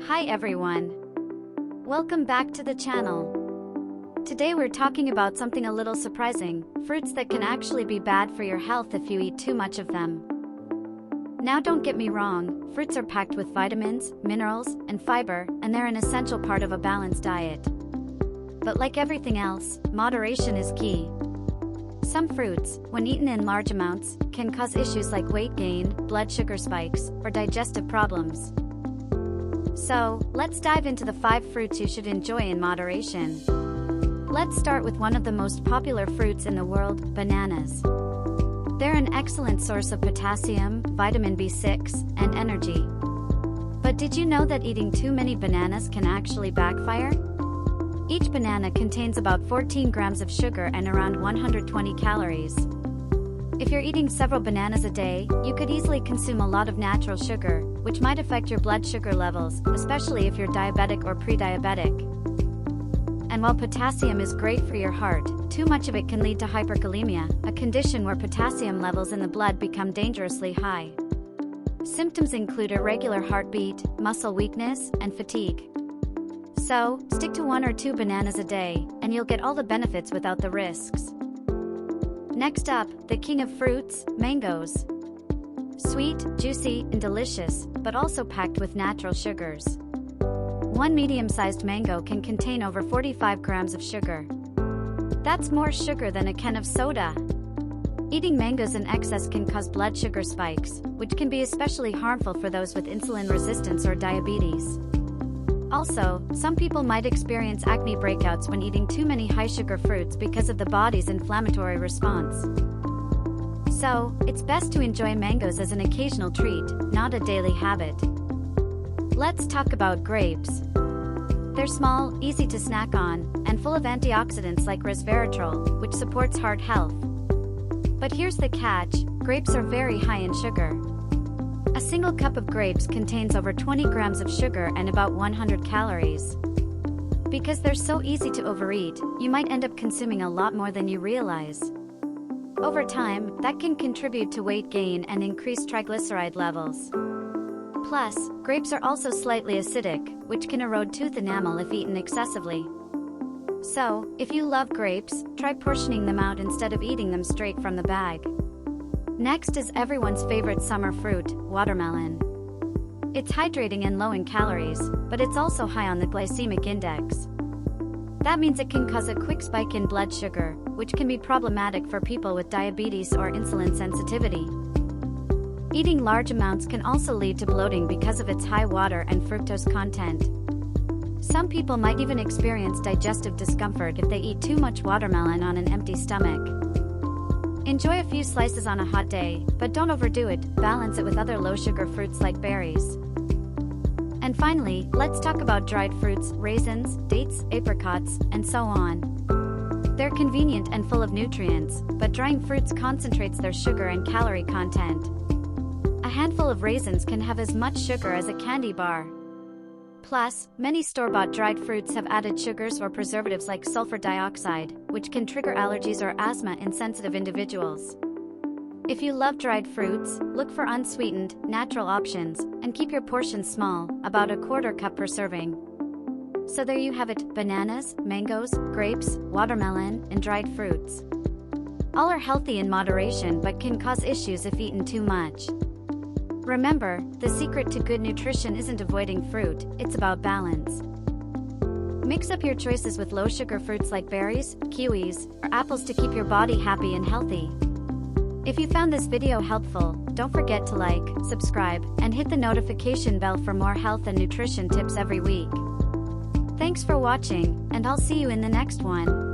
Hi everyone. Welcome back to the channel. Today we're talking about something a little surprising, fruits that can actually be bad for your health if you eat too much of them. Now don't get me wrong, fruits are packed with vitamins, minerals, and fiber, and they're an essential part of a balanced diet. But like everything else, moderation is key. Some fruits, when eaten in large amounts, can cause issues like weight gain, blood sugar spikes, or digestive problems. So, let's dive into the 5 fruits you should enjoy in moderation. Let's start with one of the most popular fruits in the world, bananas. They're an excellent source of potassium, vitamin B6, and energy. But did you know that eating too many bananas can actually backfire? Each banana contains about 14 grams of sugar and around 120 calories. If you're eating several bananas a day, you could easily consume a lot of natural sugar, which might affect your blood sugar levels, especially if you're diabetic or pre-diabetic. And while potassium is great for your heart, too much of it can lead to hyperkalemia, a condition where potassium levels in the blood become dangerously high. Symptoms include irregular heartbeat, muscle weakness, and fatigue. So, stick to 1 or 2 bananas a day, and you'll get all the benefits without the risks. Next up, the king of fruits, mangoes. Sweet, juicy, and delicious, but also packed with natural sugars. One medium-sized mango can contain over 45 grams of sugar. That's more sugar than a can of soda. Eating mangoes in excess can cause blood sugar spikes, which can be especially harmful for those with insulin resistance or diabetes. Also, some people might experience acne breakouts when eating too many high-sugar fruits because of the body's inflammatory response. So, it's best to enjoy mangoes as an occasional treat, not a daily habit. Let's talk about grapes. They're small, easy to snack on, and full of antioxidants like resveratrol, which supports heart health. But here's the catch, grapes are very high in sugar. A single cup of grapes contains over 20 grams of sugar and about 100 calories. Because they're so easy to overeat, you might end up consuming a lot more than you realize. Over time, that can contribute to weight gain and increased triglyceride levels. Plus, grapes are also slightly acidic, which can erode tooth enamel if eaten excessively. So, if you love grapes, try portioning them out instead of eating them straight from the bag. Next is everyone's favorite summer fruit, watermelon. It's hydrating and low in calories, but it's also high on the glycemic index. That means it can cause a quick spike in blood sugar, which can be problematic for people with diabetes or insulin sensitivity. Eating large amounts can also lead to bloating because of its high water and fructose content. Some people might even experience digestive discomfort if they eat too much watermelon on an empty stomach. Enjoy a few slices on a hot day, but don't overdo it, balance it with other low-sugar fruits like berries. And finally, let's talk about dried fruits, raisins, dates, apricots, and so on. They're convenient and full of nutrients, but drying fruits concentrates their sugar and calorie content. A handful of raisins can have as much sugar as a candy bar. Plus, many store-bought dried fruits have added sugars or preservatives like sulfur dioxide, which can trigger allergies or asthma in sensitive individuals. If you love dried fruits, look for unsweetened, natural options, and keep your portions small, about a quarter cup per serving. So there you have it, bananas, mangoes, grapes, watermelon, and dried fruits. All are healthy in moderation but can cause issues if eaten too much. Remember, the secret to good nutrition isn't avoiding fruit, it's about balance. Mix up your choices with low-sugar fruits like berries, kiwis, or apples to keep your body happy and healthy. If you found this video helpful, don't forget to like, subscribe, and hit the notification bell for more health and nutrition tips every week. Thanks for watching, and I'll see you in the next one.